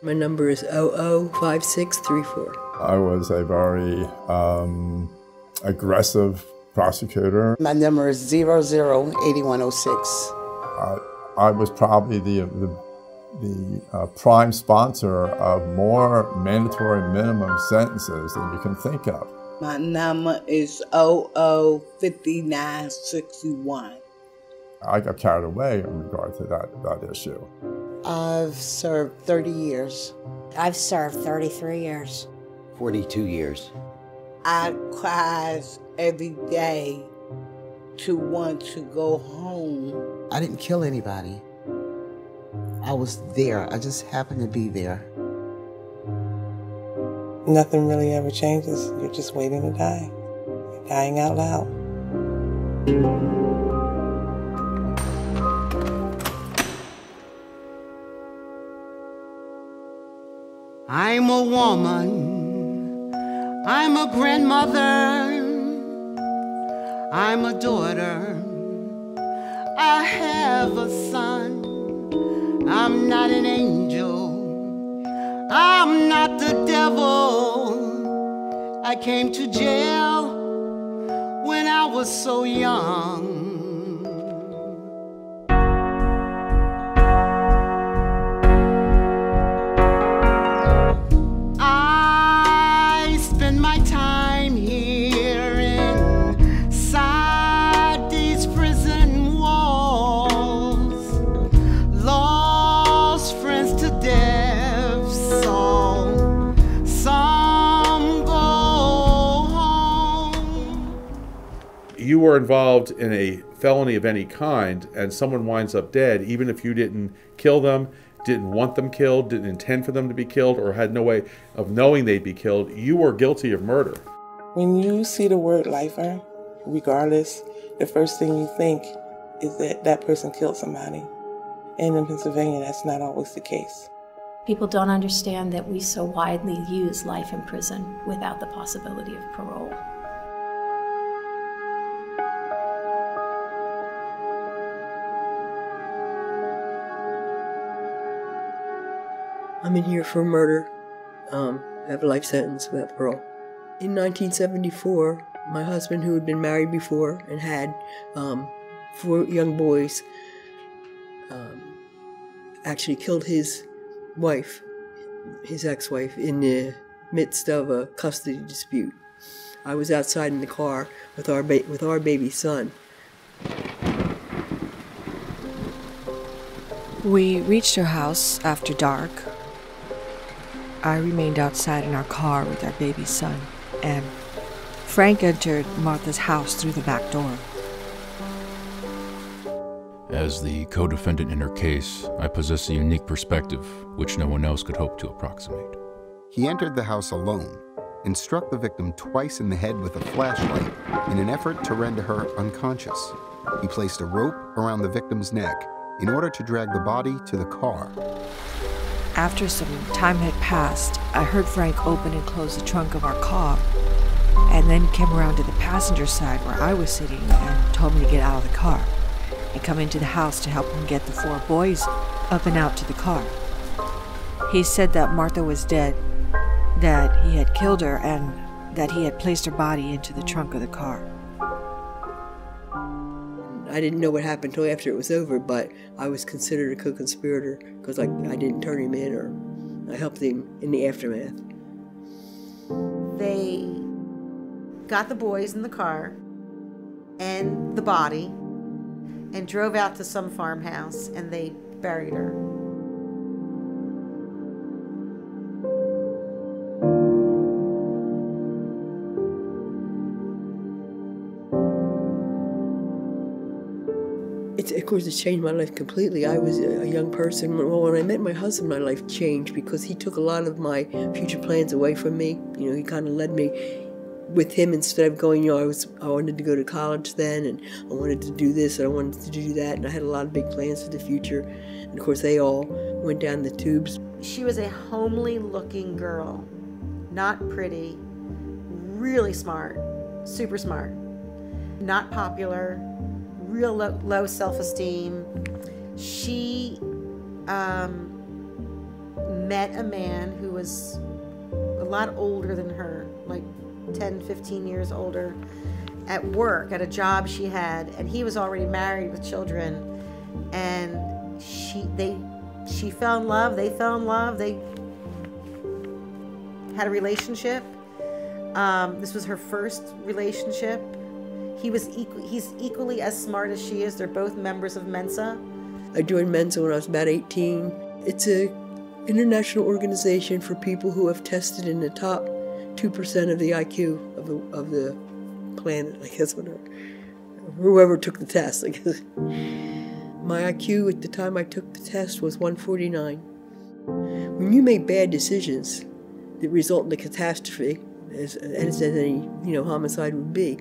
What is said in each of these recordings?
My number is 005634. I was a very aggressive prosecutor. My number is 008106. I was probably the prime sponsor of more mandatory minimum sentences than you can think of. My number is 005961. I got carried away in regard to that issue. I've served 30 years. I've served 33 years. 42 years. I cry every day to want to go home. I didn't kill anybody. I was there. I just happened to be there. Nothing really ever changes. You're just waiting to die. You're dying out loud. I'm a woman, I'm a grandmother, I'm a daughter, I have a son. I'm not an angel, I'm not the devil. I came to jail when I was so young. You were involved in a felony of any kind and someone winds up dead, even if you didn't kill them, didn't want them killed, didn't intend for them to be killed, or had no way of knowing they'd be killed, you were guilty of murder. When you see the word lifer, regardless, the first thing you think is that that person killed somebody. And in Pennsylvania, that's not always the case. People don't understand that we so widely use life in prison without the possibility of parole. I'm in here for murder. I have a life sentence without parole. In 1974, my husband, who had been married before and had 4 young boys, actually killed his wife, his ex-wife, in the midst of a custody dispute. I was outside in the car with our baby son. We reached her house after dark. I remained outside in our car with our baby son, and Frank entered Martha's house through the back door. As the co-defendant in her case, I possess a unique perspective which no one else could hope to approximate. He entered the house alone and struck the victim twice in the head with a flashlight in an effort to render her unconscious. He placed a rope around the victim's neck in order to drag the body to the car. After some time had passed, I heard Frank open and close the trunk of our car, and then came around to the passenger side where I was sitting and told me to get out of the car and come into the house to help him get the 4 boys up and out to the car. He said that Martha was dead, that he had killed her, and that he had placed her body into the trunk of the car. I didn't know what happened until after it was over, but I was considered a co-conspirator because I didn't turn him in, or I helped him in the aftermath. They got the boys in the car and the body and drove out to some farmhouse, and they buried her. Of course, it changed my life completely. I was a young person. Well, when I met my husband, my life changed because he took a lot of my future plans away from me. You know, he kind of led me with him instead of going, you know, I wanted to go to college then, and I wanted to do this, and I wanted to do that, and I had a lot of big plans for the future. And of course, they all went down the tubes. She was a homely-looking girl, not pretty, really smart, super smart, not popular, real low self-esteem. She met a man who was a lot older than her, like 10, 15 years older, at work, at a job she had, and he was already married with children, and she fell in love, they fell in love, they had a relationship. This was her first relationship. He's equally as smart as she is. They're both members of Mensa. I joined Mensa when I was about 18. It's an international organization for people who have tested in the top 2% of the IQ of the planet, I guess, whoever took the test, I guess. My IQ at the time I took the test was 149. When you make bad decisions that result in a catastrophe, as any homicide would be,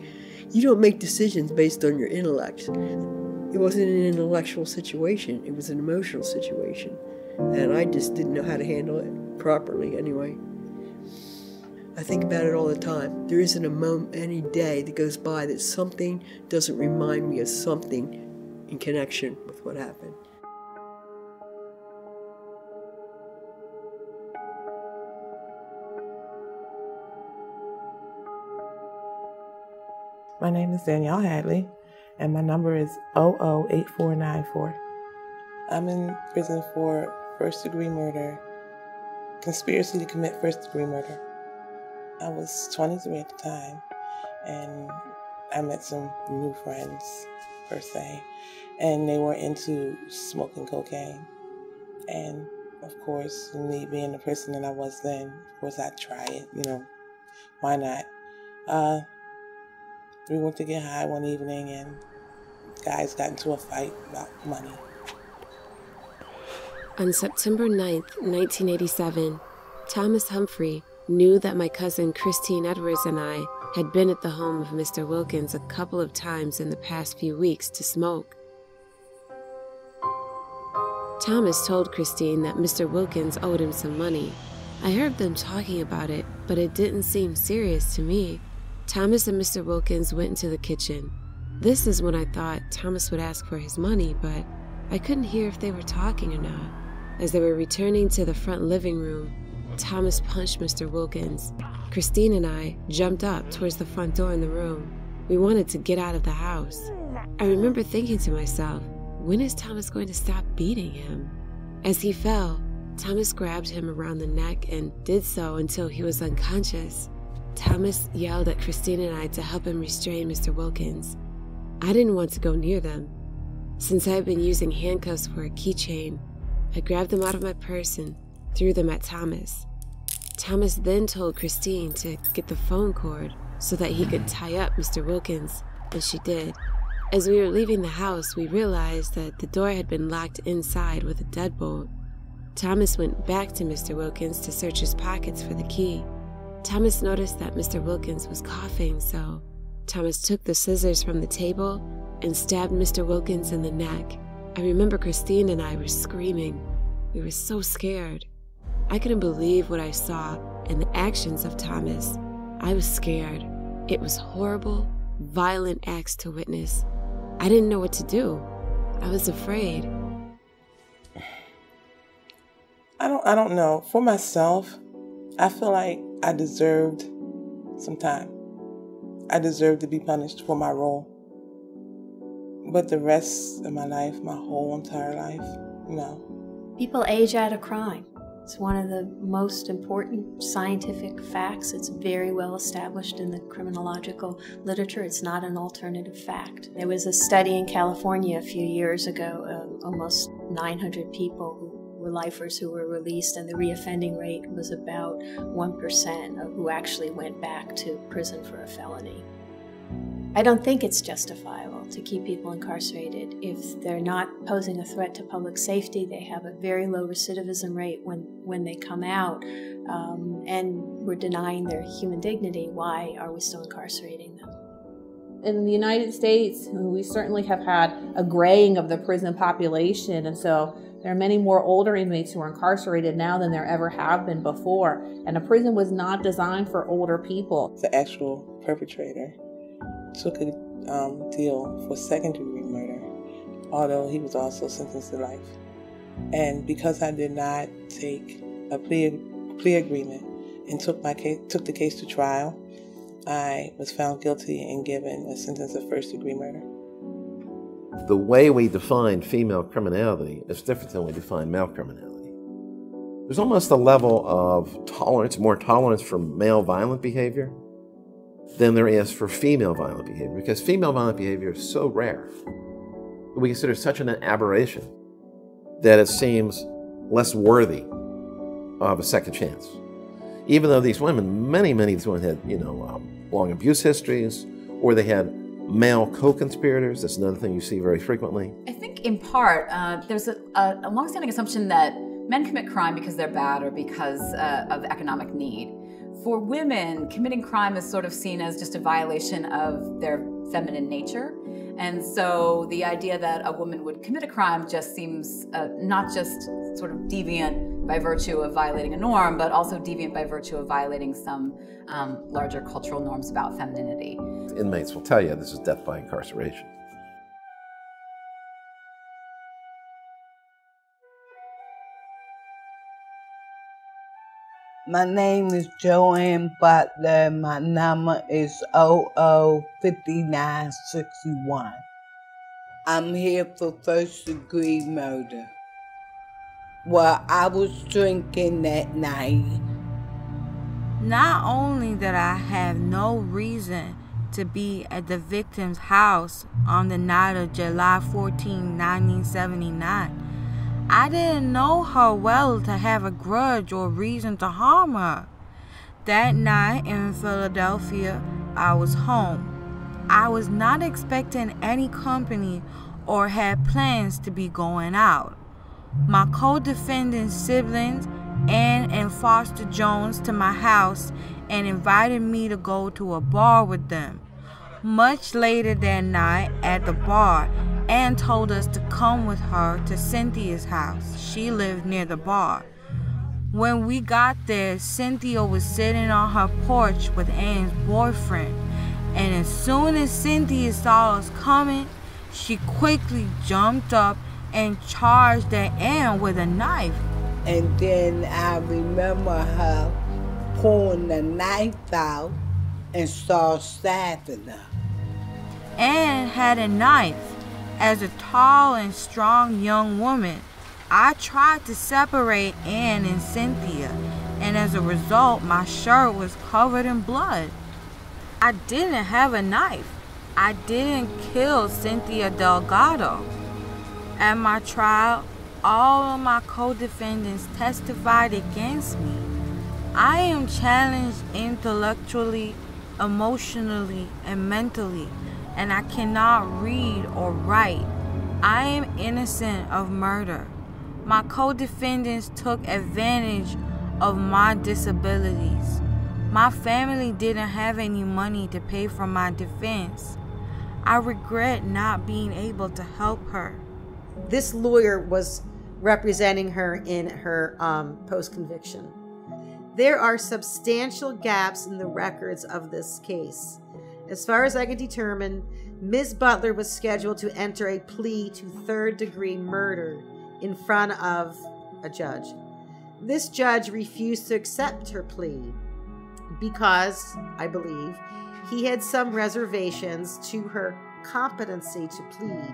you don't make decisions based on your intellect. It wasn't an intellectual situation, it was an emotional situation. And I just didn't know how to handle it properly anyway. I think about it all the time. There isn't a moment, any day that goes by that something doesn't remind me of something in connection with what happened. My name is Danielle Hadley, and my number is 008494. I'm in prison for first-degree murder, conspiracy to commit first-degree murder. I was 23 at the time, and I met some new friends, per se, and they were into smoking cocaine. And, of course, me being the person that I was then, of course I'd try it, why not? We went to get high one evening, and guys got into a fight about money. On September 9th, 1987, Thomas Humphrey knew that my cousin Christine Edwards and I had been at the home of Mr. Wilkins a couple of times in the past few weeks to smoke. Thomas told Christine that Mr. Wilkins owed him some money. I heard them talking about it, but it didn't seem serious to me. Thomas and Mr. Wilkins went into the kitchen. This is when I thought Thomas would ask for his money, but I couldn't hear if they were talking or not. As they were returning to the front living room, Thomas punched Mr. Wilkins. Christine and I jumped up towards the front door in the room. We wanted to get out of the house. I remember thinking to myself, when is Thomas going to stop beating him? As he fell, Thomas grabbed him around the neck and did so until he was unconscious. Thomas yelled at Christine and I to help him restrain Mr. Wilkins. I didn't want to go near them. Since I had been using handcuffs for a keychain, I grabbed them out of my purse and threw them at Thomas. Thomas then told Christine to get the phone cord so that he could tie up Mr. Wilkins, and she did. As we were leaving the house, we realized that the door had been locked inside with a deadbolt. Thomas went back to Mr. Wilkins to search his pockets for the key. Thomas noticed that Mr. Wilkins was coughing, so Thomas took the scissors from the table and stabbed Mr. Wilkins in the neck. I remember Christine and I were screaming. We were so scared. I couldn't believe what I saw and the actions of Thomas. I was scared. It was horrible, violent acts to witness. I didn't know what to do. I was afraid. I don't know. For myself, I feel like I deserved some time. I deserved to be punished for my role. But the rest of my life, my whole entire life, no. People age out of crime. It's one of the most important scientific facts. It's very well established in the criminological literature. It's not an alternative fact. There was a study in California a few years ago, almost 900 people who were lifers who were released, and the reoffending rate was about 1% of who actually went back to prison for a felony. I don't think it's justifiable to keep people incarcerated. If they're not posing a threat to public safety, they have a very low recidivism rate when they come out, and we're denying their human dignity. Why are we still incarcerating them? In the United States, we certainly have had a graying of the prison population, and so there are many more older inmates who are incarcerated now than there ever have been before. And a prison was not designed for older people. The actual perpetrator took a deal for second-degree murder, although he was also sentenced to life. And because I did not take a plea agreement and took the case to trial. I was found guilty and given a sentence of first-degree murder. The way we define female criminality is different than we define male criminality. There's almost a level of tolerance, more tolerance for male violent behavior than there is for female violent behavior, because female violent behavior is so rare. We consider such an aberration that it seems less worthy of a second chance. Even though these women, many of these women had, long abuse histories, or they had male co-conspirators. That's another thing you see very frequently. I think in part, there's a longstanding assumption that men commit crime because they're bad or because of economic need. For women, committing crime is sort of seen as just a violation of their feminine nature. And so the idea that a woman would commit a crime just seems not just sort of deviant by virtue of violating a norm, but also deviant by virtue of violating some larger cultural norms about femininity. Inmates will tell you this is death by incarceration. My name is Joanne Butler. My number is 005961. I'm here for first-degree murder. Well, I was drinking that night. Not only did I have no reason to be at the victim's house on the night of July 14, 1979, I didn't know her well to have a grudge or reason to harm her. That night in Philadelphia, I was home. I was not expecting any company or had plans to be going out. My co-defendant's siblings, Ann and Foster Jones, to my house and invited me to go to a bar with them. Much later that night at the bar, Ann told us to come with her to Cynthia's house. She lived near the bar. When we got there, Cynthia was sitting on her porch with Ann's boyfriend. And as soon as Cynthia saw us coming, she quickly jumped up and charged at Ann with a knife. And then I remember her pulling the knife out and start stabbing her. Ann had a knife. As a tall and strong young woman, I tried to separate Ann and Cynthia, and as a result, my shirt was covered in blood. I didn't have a knife. I didn't kill Cynthia Delgado. At my trial, all of my co-defendants testified against me. I am challenged intellectually, emotionally, and mentally, and I cannot read or write. I am innocent of murder. My co-defendants took advantage of my disabilities. My family didn't have any money to pay for my defense. I regret not being able to help her. This lawyer was representing her in her post-conviction. There are substantial gaps in the records of this case. As far as I could determine, Ms. Butler was scheduled to enter a plea to third-degree murder in front of a judge. This judge refused to accept her plea because, I believe, he had some reservations to her competency to plead.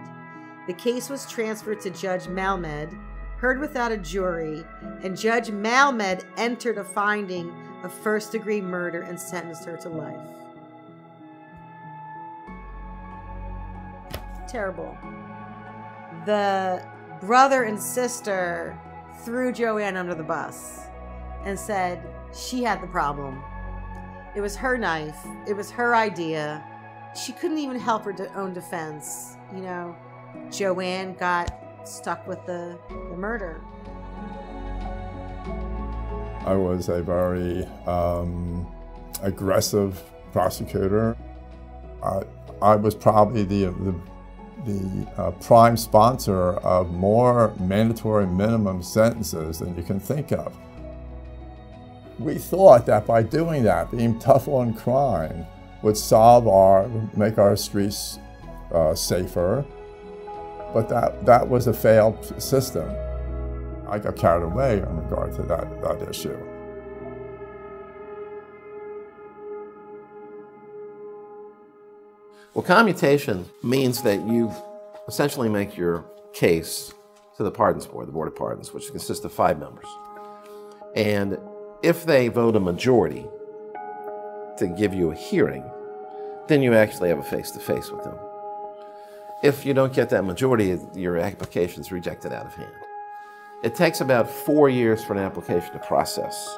The case was transferred to Judge Malmed, heard without a jury, and Judge Malmed entered a finding of first-degree murder and sentenced her to life. Terrible. The brother and sister threw Joanne under the bus and said she had the problem. It was her knife. It was her idea. She couldn't even help her own defense. You know, Joanne got stuck with the murder. I was a very aggressive prosecutor. I was probably the prime sponsor of more mandatory minimum sentences than you can think of. We thought that by doing that, being tough on crime, would make our streets safer, but that was a failed system. I got carried away in regard to that issue. Well, commutation means that you essentially make your case to the Pardons Board, the Board of Pardons, which consists of 5 members. And if they vote a majority to give you a hearing, then you actually have a face-to-face with them. If you don't get that majority, your application is rejected out of hand. It takes about 4 years for an application to process.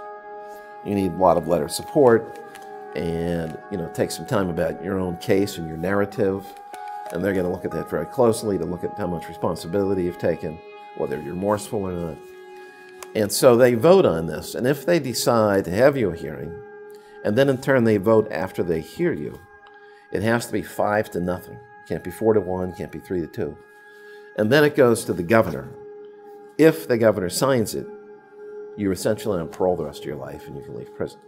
You need a lot of letter support, and take some time about your own case and your narrative. And they're going to look at that very closely to look at how much responsibility you've taken, whether you're remorseful or not. And so they vote on this. And if they decide to have you a hearing, and then in turn they vote after they hear you, it has to be 5-0. It can't be 4-1, can't be 3-2. And then it goes to the governor. If the governor signs it, you're essentially on parole the rest of your life and you can leave prison.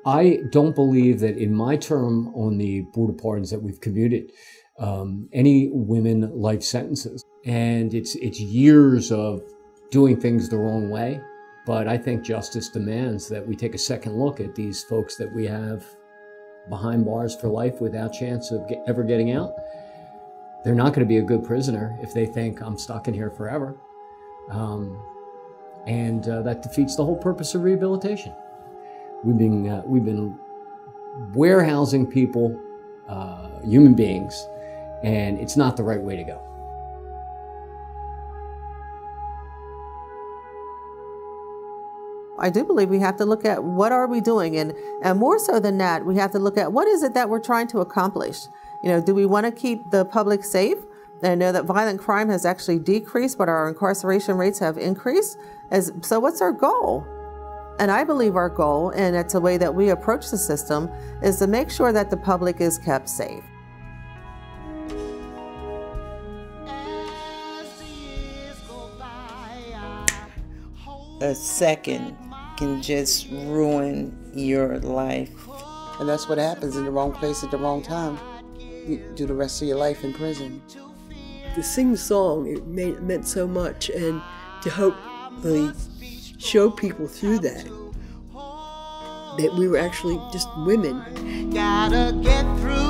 I don't believe that in my term on the Board of Pardons that we've commuted any women life sentences. And it's years of doing things the wrong way. But I think justice demands that we take a second look at these folks that we have behind bars for life without chance of ever getting out. They're not going to be a good prisoner if they think I'm stuck in here forever. And that defeats the whole purpose of rehabilitation. We've been warehousing people, human beings, and it's not the right way to go. I do believe we have to look at what are we doing, and more so than that, we have to look at what is it that we're trying to accomplish. Do we want to keep the public safe? And I know that violent crime has actually decreased, but our incarceration rates have increased. So what's our goal? And I believe our goal, and it's a way that we approach the system, is to make sure that the public is kept safe. A second can just ruin your life. And that's what happens in the wrong place at the wrong time. You do the rest of your life in prison. To sing the song, it meant so much, and to hopefully show people through that we were actually just women. Gotta get through